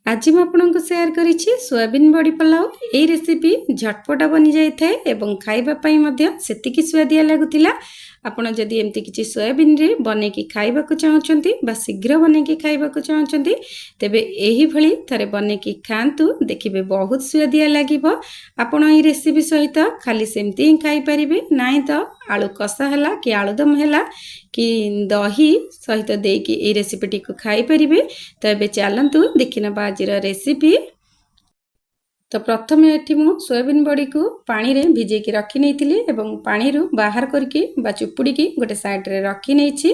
आज मैं आपको शेयर करी सोयाबीन बड़ी पुलाव। यही रेसिपी झटपट बनी जाए और खाइबा सेतिकी स्वादिया लगुला। आपण जदि एमती किसी सोयाबीन रे बनैकी खाइबा चाहूँगी बा शीघ्र बनैकी खाइबा चाहूँगी तेबे एही भली थरे बनैकी खातु, देखिए बहुत स्वादिया लगिबो। आपण ई रेसिपी सहित खाली सेमती ही खाई परिबे, नाही तो आलू कषा हैला कि आलूदम हैला कि दही सहित देकी ए रेसिपी को खाई परिबे। तो एबे चलंतु देखि नबा आज रेसिपी। तो प्रथम एठी मु सोयाबीन बड़ी को पानी रे भिजेकी रखी नहीं एवं पानी रु बाहर करके बा चुपुड़ी की गोटे साइड रे रखी नहीं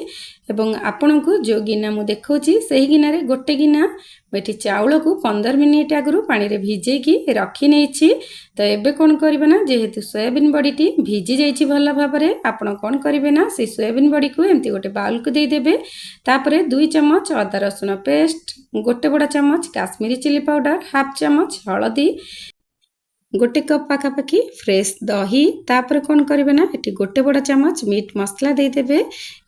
एवं आपण को जो गिना मु देखौची सही गिना रे गोटे गिना बेठी चाउल को 15 मिनिट आगु पानी रे भिजेकी रखी नहीं। तो एबे कोन करबे ना, जेहेतु सोयाबीन बड़ीटी भिजी जाइछि भल भाबरे, आपण कोन करबे ना से सोयाबीन बड़ी को एमती गोटे बाउल को दे देबे। तापरे 2 चम्मच अदा रसुण पेस्ट, गोटे बड़ा चम्मच काश्मीरी चिली पाउडर, हाफ चम्मच हळदी, गोटे कप पाखापाखि फ्रेश दही, तापर कौन करेंगे ना ये गोटे बड़ा चम्मच मीट मसला देदेवे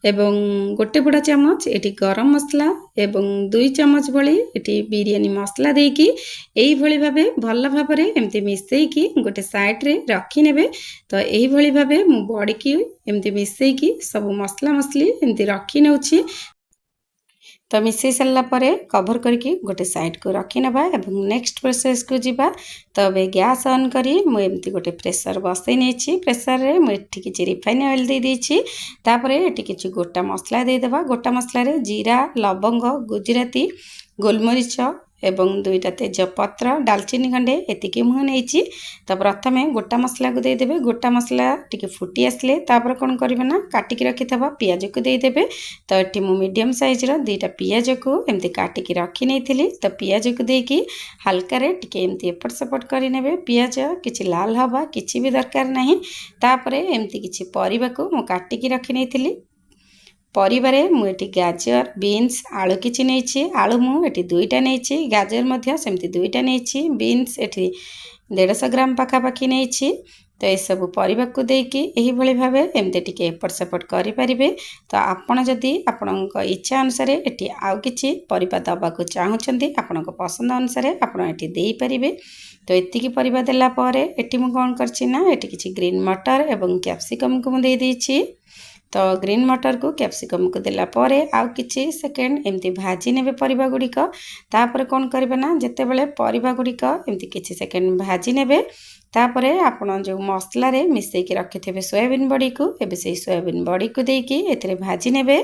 एवं गोटे बड़ा चम्मच ये गरम मसला एवं 2 चम्मच भली ये बिरियानी मसला देकी यही भली भाबे भल भाबरे एमती मिसैकी गोटे साइड रे रखी नेबे। तो यही भली भाबे मु बड़ी की एमती मिसैकी सब मसला मसली एमती रखी नेउछि। तो मिसई सारा पर कभर करके गोटे साइड को रखी नबा एवं नेक्स्ट प्रोसेस को जीवा। तो अब गैस ऑन करी मुझे गोटे प्रेसर बसई नहीं, प्रेसर रे मुझे किसी रिफाइन ऑयल दे देछि। तापर एटी किछि गोटा मसला देदेबा। गोटा मसला रे जीरा, लवंग, गुजराती, गोलमरीच एवं 2टा तेजपत्र, डालचीनी खंडे एतिकी मुह नहीं। तो प्रथमे गोटा मसला को देदेबे। गोटा मसला टिके फुटी आसले तापर कौन करेंगे ना काटिकी रखिथबा पियाज को देदेबे। तो ये मु मीडियम साइज रो 2टा पियाज को एमती काटिकी रखी नहीं। तो पियाज को देकी हल्का रे टिके एमती एपट सेपट करि नेबे। पियाज किछि लाल हवा किछि भी दरकार नहीं। तापरे एमती किछि परिबा को मु काटिकी रखी नहीं। परिबारे मुझे गाजर, बीन्स, आलू किछि नहीं। आलू मुझे 2टा नहीं, गाजर मध्य सेमती 2टा नहीं, बीन्स एठी 150 ग्राम पाखापाखि नहीं। तो ये सब परिबा को देकी एही भली भाबे एमते टिके एपट सेपट करि परिबे। तो आपण जदि आपणक इच्छा अनुसार एठी आउ किछि परिबा दबा को चाहुचंती आपणक पसंद अनुसार आपण एठी देई परिबे। तो एतिकी परिबा देला परे एठी मु कोन करछि ना एठी किछि ग्रीन मटर एवं कैप्सिकम को मु देई देछि। तो ग्रीन मटर को कैप्सिकम को देला परे आउ किछि सेकेंड एमती भाजी नेबे परिबा गुड़िक। तापर कौन करेंगे ना जिते बड़े परिबा गुड़िक एमती किछि सेकेंड भाजी नेबे। तापरे आपण जो मसला रे मिसैकी रखिथिबे सोयाबीन बड़ी को एबे से सोयाबीन बड़ी को देकी एतरे भाजी नेबे।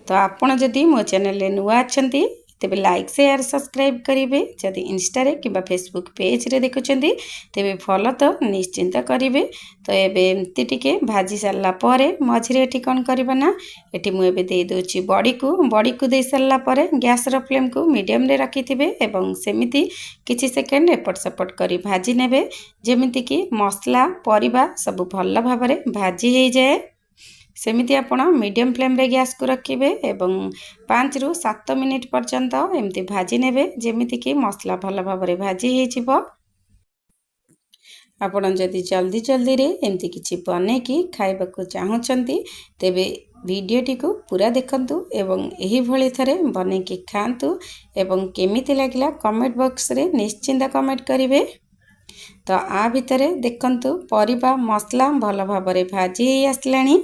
तो आपण जदि मो चैनल रे नुआ अछंती तेबे लाइक शेयर सब्सक्राइब करेंगे। जदि इंस्टा रे किबा फेसबुक पेज रे देखुचंती तेबे फॉलो तो निश्चिंत करेंगे। तो एबे एमती टिके भाजी सारला परे मझिरे एठी कोन करबा ना एठी मु एबे दे दोछि बड़ी को दे सारला परे गैस रो फ्लेम को मीडियम रे रखिथिबे एवं सेमिति किछि सेकेंड एपट सेपट करी भाजी नेबे जेमिति कि मसला परिबा सब भल भाबरे भाजी हे जाए। सेमिति आपण मीडियम फ्लेम रे गैस को रखिबे एवं 5 रु 7 मिनिट पर्यंत एमती भाजी नेबे जेमिति कि मसला भल भाबरे भाजी हे जिवो। आपण जदि जल्दी जल्दी रे एमती किछि बने कि खाइबा को चाहुचंती तेबे वीडियोटी को पूरा देखंतु एवं एही भली थरे बने कि खांतु एवं केमिति लागिला कमेंट बॉक्स रे निश्चिंत कमेंट करिवे। तो आ भितरे देखंतु परिबा मसला भल भाबरे भाजी हे आसलानी।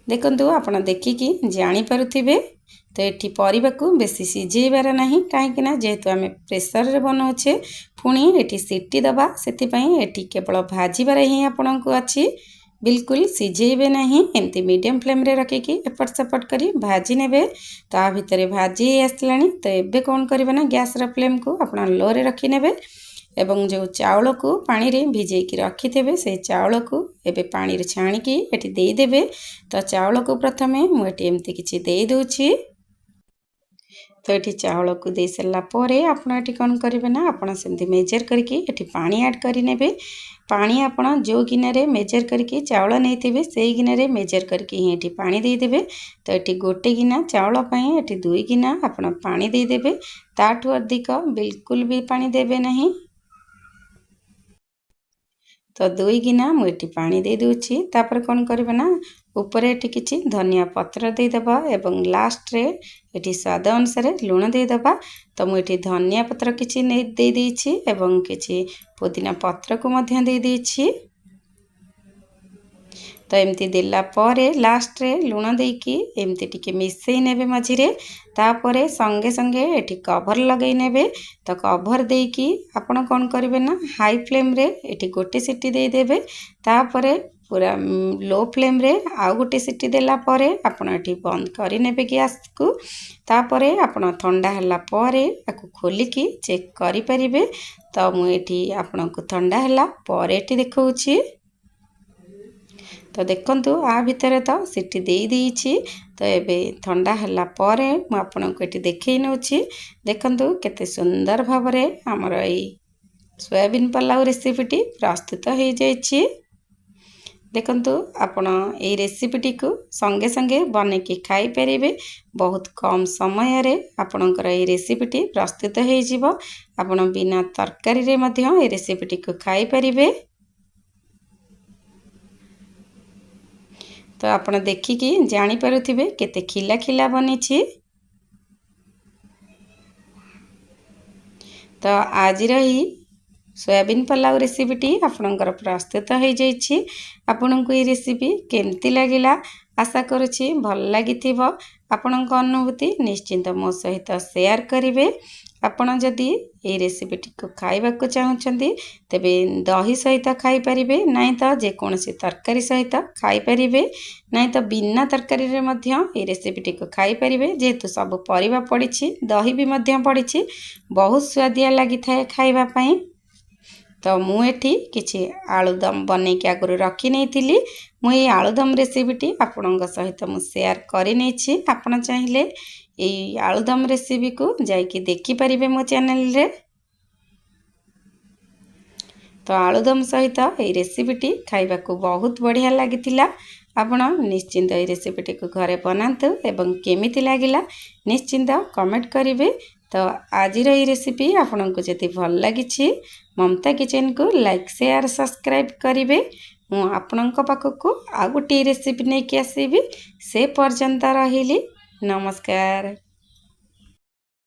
देखंतु आपण देखिकी जानी पारुथिबे। तो एठी परिबा को बेसी सिझेबार नाही काहेकि ना जेहेतु आमे प्रेशर रे बनाउछे पुणी एठी सीटी दबा सेति पई एठी केवल भाजीबार ही आपण को अछि, बिल्कुल सिझेबे नाही। एमती मीडियम फ्लेम रे रखिकी एपट सेपट करी भाजी नेबे। तो आ भितरे भाजी आसलानी। तो एबे कोन करबे ना गैस रो फ्लेम को आपण लो रे रखि नेबे एवं जो चाउल को पानी रे भिजेकी रखिथेबे से चाउल को एबे पानी रे छाणिकी एठी देई देबे। तो चाउल को प्रथमे मु एठी एमती किछि देई दोछि। तो ये चाउल को दे सारा पर आपड़ ये कौन करेंगे ना आपड़ सेमती मेजर करके ये पानी ऐड करेंगे। पानी आपड़ जो गिनारे मेजर करके चाउल नहीं थे से गिनारे मेजर करके ही ये पानी देदेवे। तो ये गोटे गिना चाउल ये 2 गिना आपड़ पानी देदेवे, ताठू अधिक बिल्कुल भी पानी देवे नहीं। तो 2 गिना मुझे पानी दे दूची। तापर कौन करेंगे ना ऊपर एटी किछि धनिया पत्र देदेबा एवं लास्ट रे एटी स्वाद अनुसार लुण देदेबा। तो मुझे धनिया पत्र किछि दे देछि एवं किछि पुदीना पत्र को मध्य दे देछि। तो एमती देला परे लास्ट रे लुण देकी एमती टिके मिसई नेबे मझिरे। तापरे संगे संगे एठी कवर लगई नेबे। तो कवर देकी आपण कोन करिवे ना हाई फ्लेम रे एठी गोटे सीटी दे देबे। तापरे पूरा लो फ्लेम रे आउ गोटे सीटी देला परे आपण एठी बंद करि नेबे गैस को। तापरे आपण ठंडा हला परे आकु खोलिकी चेक करि परिबे। तो मु एठी आपण को ठंडा हला परे एठी देखौछि। तो देखंतु आ भितर तो सीटी दे देछि। तो एबे ठंडा हला परे मु आपन को एठी देखै नउछि। देखंतु केते सुंदर भाबरे हमर एई सोयाबीन पुलाव रेसिपीटी प्रस्तुत हो जाइछि। देखंतु आपण एई रेसिपीटी को संगे संगे बने की खाई परिबे। बहुत कम समय रे आपणकर एई रेसिपीटी प्रस्तुत हो जिवो। आपण बिना तरकारी रे मध्य एई रेसिपीटी को खाई परिबे। तो आपण देखिकी जानी पारुथिबे केते खिला खिला बनिछि। तो आज रही सोयाबीन पुलाव रेसिपीटी आपणकर प्रस्तुत हो जाइछि। आपनकु ए रेसिपी केमती लागिला आशा करूछि भल लागिथिबो। आपनक अनुभूति निश्चिंत मो सहित शेयर करिवे। आपण जदि ए रेसिपीटी को खाइबा को चाहुछंती तबे दही सहित खाई परिबे, नाही तो जे कोनसी तरकारी सहित खाई परिबे, नाही तो बिना तरकारी रे मध्य ए रेसिपीटी को खाई परिबे। जेतु सब परिबा पड़िछि दही भी मध्य पड़िछि बहुत स्वादिया लागि थाए खाइबा पई। तो मु एठी किछि आलूदम बनै के आगुरु रखी नै थिली। मु ए आलूदम रेसिपीटी आपणक सहित मु शेयर करि नै छि। आपण चाहिले ए आलूदम रेसिपी को जाइकी देखि परिबे मो चैनल रे। तो आलूदम सहित ए रेसिपीटी खाइबा को बहुत बढ़िया लागितिला। आपण निश्चिंत ए रेसिपीटी को घरे बनांतु एवं केमिति लागिला निश्चिंत कमेंट करिवे। तो आज रे रेसिपी आपन को जति भल लागिछि ममता किचन को लाइक शेयर सब्सक्राइब करिवे। मु आपनक पाखकु आ गोटे रेसिपी नै कि आसीबी। से पर्यंत रहिली नमस्कार।